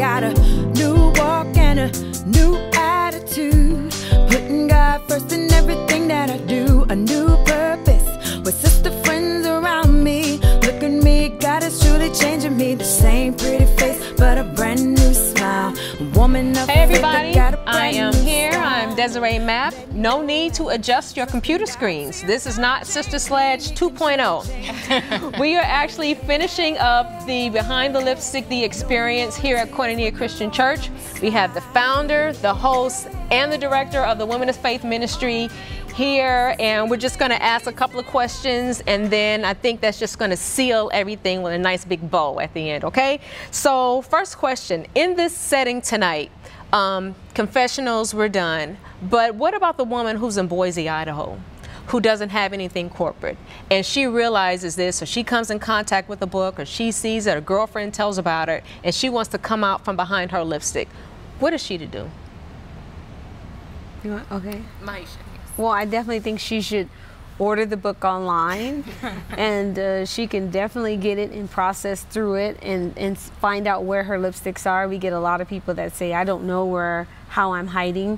got a new walk and a new attitude. Putting God first in everything that I do. A new purpose with sister friends around me. Look at me, God is truly changing me. The same pretty face, but a brand new smile. A woman of Hey faith everybody, that got a I am brand new here. style. I'm Desire Mapp. No need to adjust your computer screens. This is not Sister Sledge 2.0. We are actually finishing up the Behind the Lipstick, the experience here at Koinonia Christian Church. We have the founder, the host, and the director of the Women of Faith Ministry here, and we're just going to ask a couple of questions, and then I think that's just going to seal everything with a nice big bow at the end, okay? So first question, in this setting tonight, confessionals were done, but what about the woman who's in Boise, Idaho, who doesn't have anything corporate, and she realizes this, or she comes in contact with a book, or she sees it, a girlfriend tells about it, and she wants to come out from behind her lipstick? What is she to do? Okay. Myesha. Well, I definitely think she should order the book online, and she can definitely get it and process through it and find out where her lipsticks are. We get a lot of people that say, I don't know how I'm hiding.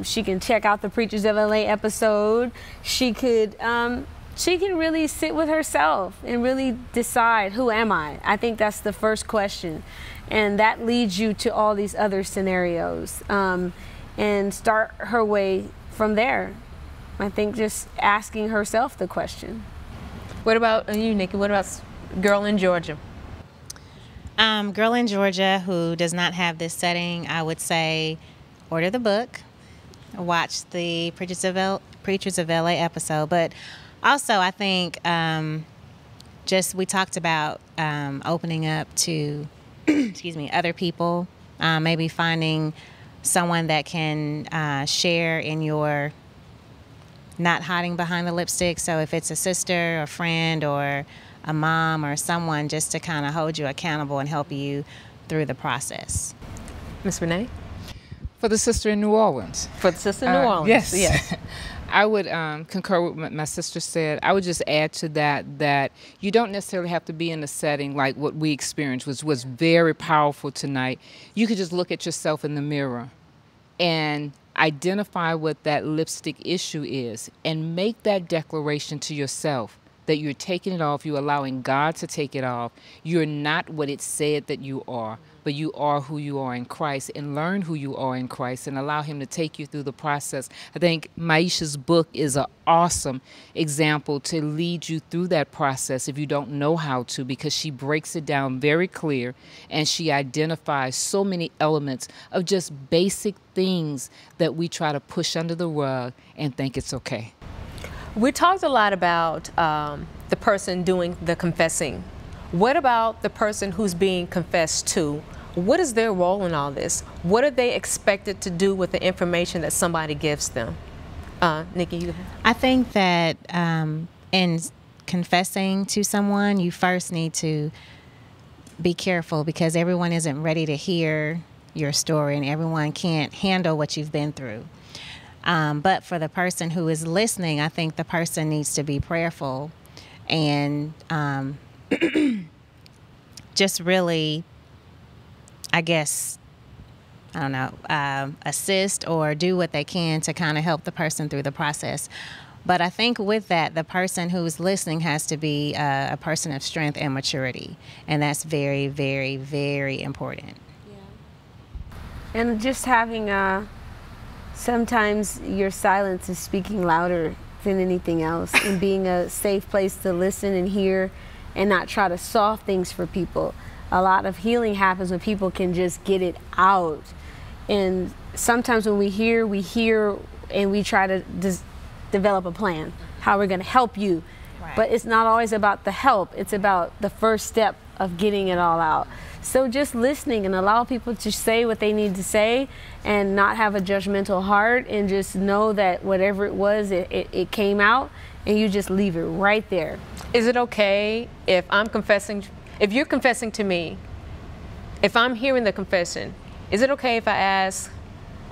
She can check out the Preachers of LA episode. She can really sit with herself and really decide, who am I? I think that's the first question. And that leads you to all these other scenarios, and start her way from there. I think just asking herself the question. What about you, Nikki? What about girl in Georgia? Girl in Georgia who does not have this setting, I would say order the book, watch the Preachers of LA episode, but also I think we talked about opening up to excuse me, other people, maybe finding someone that can share in your not hiding behind the lipstick. So if it's a sister, a friend, or a mom, or someone just to kind of hold you accountable and help you through the process. Miss Renee? For the sister in New Orleans. For the sister in New Orleans. Yes. Yes. I would concur with what my sister said. I would just add to that you don't necessarily have to be in a setting like what we experienced, which was very powerful tonight. You could just look at yourself in the mirror and identify what that lipstick issue is and make that declaration to yourself that you're taking it off, you're allowing God to take it off. You're not what it said that you are, but you are who you are in Christ, and learn who you are in Christ and allow him to take you through the process. I think Myesha's book is an awesome example to lead you through that process if you don't know how to, because she breaks it down very clear and she identifies so many elements of just basic things that we try to push under the rug and think it's okay. We talked a lot about the person doing the confessing. What about the person who's being confessed to? What is their role in all this? What are they expected to do with the information that somebody gives them? Nikki, you have? I think that in confessing to someone, you first need to be careful, because everyone isn't ready to hear your story and everyone can't handle what you've been through. But for the person who is listening, I think the person needs to be prayerful and just really, I guess, I don't know, assist or do what they can to kind of help the person through the process. But I think with that, the person who's listening has to be a person of strength and maturity. And that's very, very, very important. Yeah. And just having sometimes your silence is speaking louder than anything else, and being a safe place to listen and hear and not try to solve things for people. A lot of healing happens when people can just get it out. And sometimes when we hear and we try to develop a plan, how we're going to help you. Right. But it's not always about the help. It's about the first step of getting it all out. So just listening and allow people to say what they need to say and not have a judgmental heart, and just know that whatever it was, it came out, and you just leave it right there. Is it okay if I'm confessing, if you're confessing to me, if I'm hearing the confession, is it okay if I ask,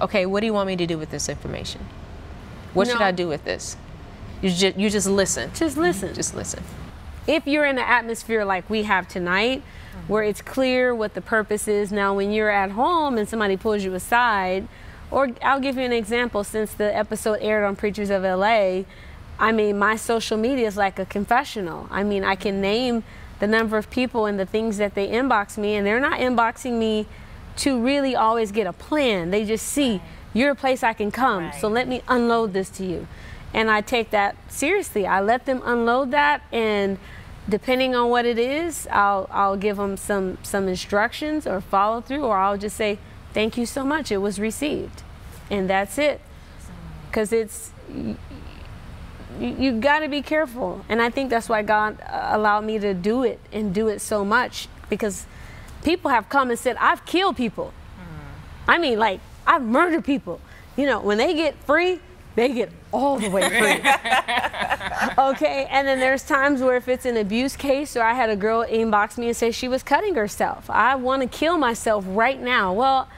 okay, what do you want me to do with this information? What should I do with this? You just listen. Just listen. Just listen. if you're in an atmosphere like we have tonight, where it's clear what the purpose is. Now, when you're at home and somebody pulls you aside, or I'll give you an example, since the episode aired on Preachers of LA, I mean, my social media is like a confessional. I mean, I can name the number of people and the things that they inbox me, and they're not inboxing me to really always get a plan. They just see, you're a place I can come, so let me unload this to you. And I take that seriously. I let them unload that, and depending on what it is, I'll give them some instructions or follow through, or I'll just say, thank you so much, it was received. And that's it. Because it's, you got to be careful. And I think that's why God allowed me to do it, and do it so much, because people have come and said, I've killed people. I mean, like, I've murdered people. You know, when they get free, they get all the way free. Okay, and then there's times where if it's an abuse case, or I had a girl inbox me and say she was cutting herself. I want to kill myself right now. Well,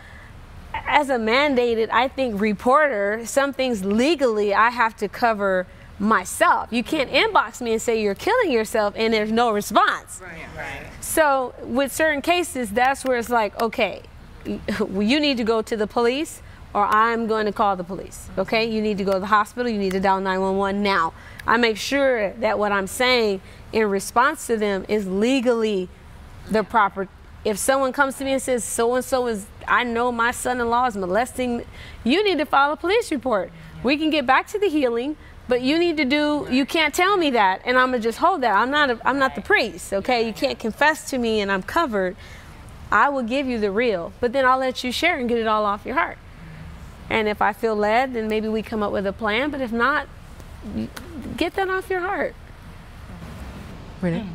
as a mandated, I think, reporter, some things legally I have to cover myself. You can't inbox me and say you're killing yourself and there's no response. Right. So with certain cases, that's where it's like, okay, you need to go to the police, or I'm going to call the police. Okay, you need to go to the hospital, you need to dial 911 now. I make sure that what I'm saying in response to them is legally the proper. If someone comes to me and says, so-and-so is, I know my son-in-law is molesting, you need to file a police report. We can get back to the healing, but you need to do, you can't tell me that, and I'm gonna just hold that. I'm not the priest, okay? You can't confess to me and I'm covered. I will give you the real, but then I'll let you share and get it all off your heart. And if I feel led, then maybe we come up with a plan, but if not, get that off your heart. Renee?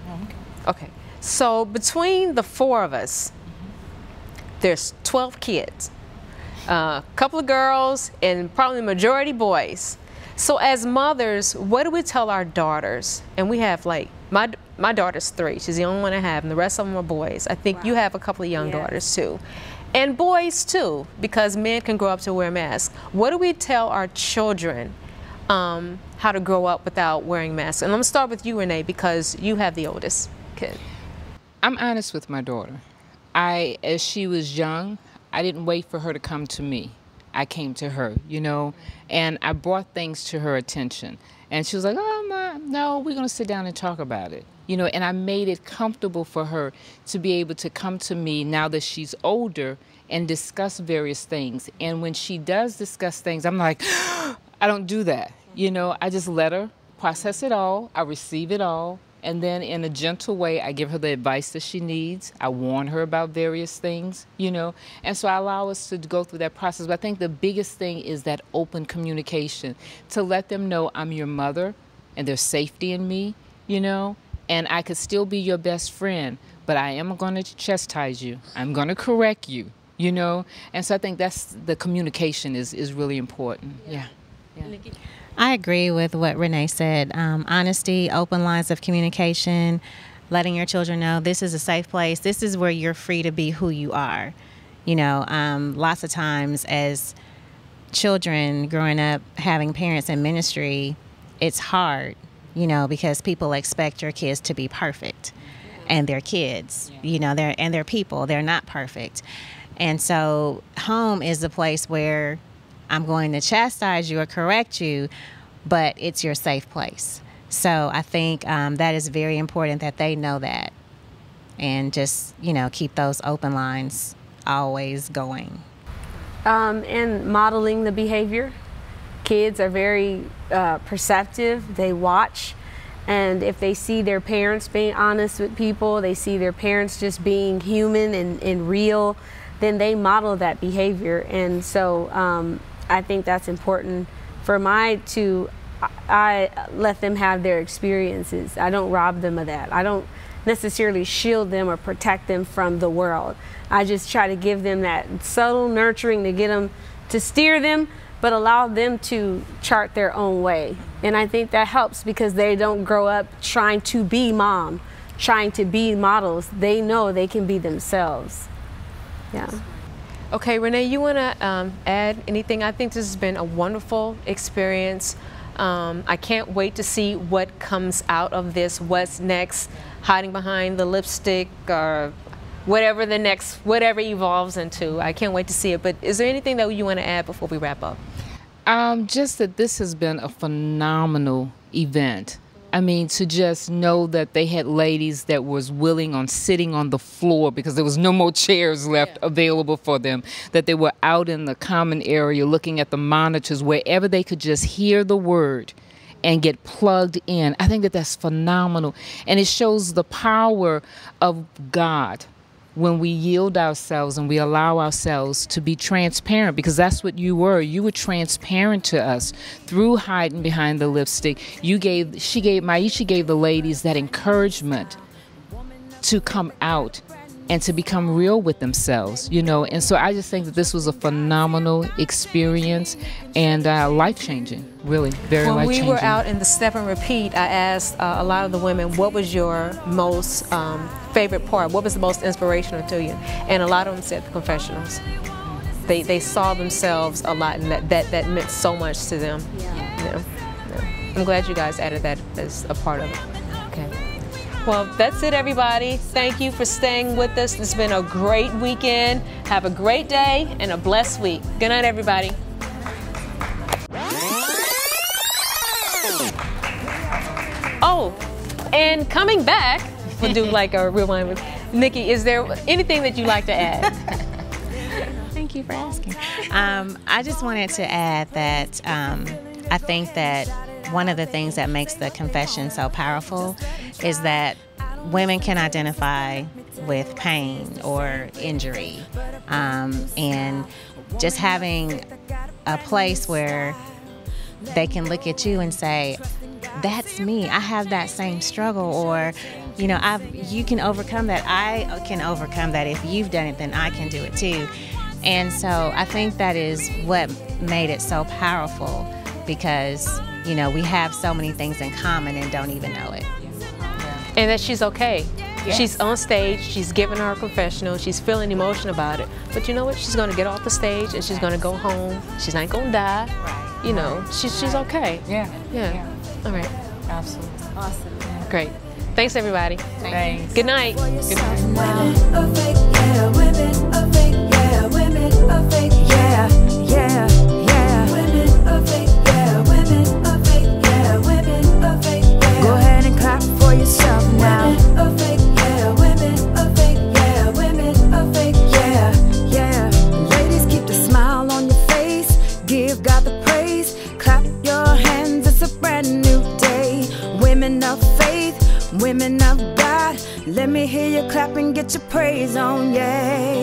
Okay. So between the four of us, there's 12 kids, a couple of girls, and probably the majority boys. So as mothers, what do we tell our daughters? And we have, like, my daughter's 3. She's the only one I have, and the rest of them are boys. I think you have a couple of young daughters too. And boys too, because men can grow up to wear masks. What do we tell our children how to grow up without wearing masks? And I'm gonna start with you, Renee, because you have the oldest kid. I'm honest with my daughter. As she was young, I didn't wait for her to come to me. I came to her, you know, and I brought things to her attention. And she was like, oh, Mom, no, we're going to sit down and talk about it. You know, and I made it comfortable for her to be able to come to me now that she's older and discuss various things. And when she does discuss things, I'm like, I don't do that. You know, I just let her process it all. I receive it all. And then in a gentle way, I give her the advice that she needs. I warn her about various things, you know. And so I allow us to go through that process. But I think the biggest thing is that open communication, to let them know I'm your mother and there's safety in me, you know. And I could still be your best friend, but I am going to chastise you. I'm going to correct you, you know. And so I think that's the communication is really important. Yeah. Nikki? I agree with what Renee said. Honesty, open lines of communication, letting your children know this is a safe place. This is where you're free to be who you are. You know, lots of times as children growing up, having parents in ministry, it's hard, you know, because people expect your kids to be perfect. And they're kids, you know, they're people. They're not perfect. And so home is the place where I'm going to chastise you or correct you, but it's your safe place. So I think that is very important that they know that, and just, you know, keep those open lines always going. And modeling the behavior. Kids are very perceptive. They watch. And if they see their parents being honest with people, they see their parents just being human and real, then they model that behavior. And so I think that's important for I let them have their experiences. I don't rob them of that. I don't necessarily shield them or protect them from the world. I just try to give them that subtle nurturing to get them, to steer them, but allow them to chart their own way. And I think that helps because they don't grow up trying to be mom, trying to be models. They know they can be themselves. Yeah. Okay, Renee, you want to add anything? I think this has been a wonderful experience. I can't wait to see what comes out of this, what's next, hiding behind the lipstick or whatever whatever evolves into. I can't wait to see it. But is there anything that you want to add before we wrap up? Just that this has been a phenomenal event. I mean, to just know that they had ladies that was willing on sitting on the floor because there was no more chairs left available for them, that they were out in the common area looking at the monitors wherever they could just hear the word and get plugged in. I think that that's phenomenal. And it shows the power of God when we yield ourselves and we allow ourselves to be transparent, because that's what you were. You were transparent to us through hiding behind the lipstick. Myesha gave the ladies that encouragement to come out and to become real with themselves, you know. And so I just think that this was a phenomenal experience and life-changing, really, very life-changing. When we were out in the Step and Repeat, I asked a lot of the women, what was your most favorite part? What was the most inspirational to you? And a lot of them said the confessionals. They saw themselves a lot, and that meant so much to them. Yeah. I'm glad you guys added that as a part of it. Okay. Well, that's it, everybody. Thank you for staying with us. It's been a great weekend. Have a great day and a blessed week. Good night, everybody. Oh, and coming back, we'll do like a rewind with Nikki. Is there anything that you'd like to add? Thank you for asking. I just wanted to add that I think that one of the things that makes the confession so powerful is that women can identify with pain or injury, and just having a place where they can look at you and say, that's me, I have that same struggle, or you know, you can overcome that, I can overcome that. If you've done it, then I can do it too. And so I think that is what made it so powerful, because you know, we have so many things in common and don't even know it. And that she's okay. Yes. She's on stage, she's giving her confessional, she's feeling emotion about it. But you know what? She's going to get off the stage and she's going to go home. She's not going to die. Right. You know, she's okay. Yeah. All right. Absolutely. Awesome. Great. Thanks, everybody. Thanks. Good night. Women of faith, yeah, women of faith, yeah, women of faith, yeah, yeah, yeah. Women of faith, yeah, women of faith, yeah, women of faith, yeah. Go ahead and clap for yourself now. Women of faith, yeah, women of faith, yeah, women of faith, yeah, yeah. Ladies, keep the smile on your face, give God the praise, clap your hands, it's a brand new day. Women of faith, women of God, let me hear you clap and get your praise on, yeah.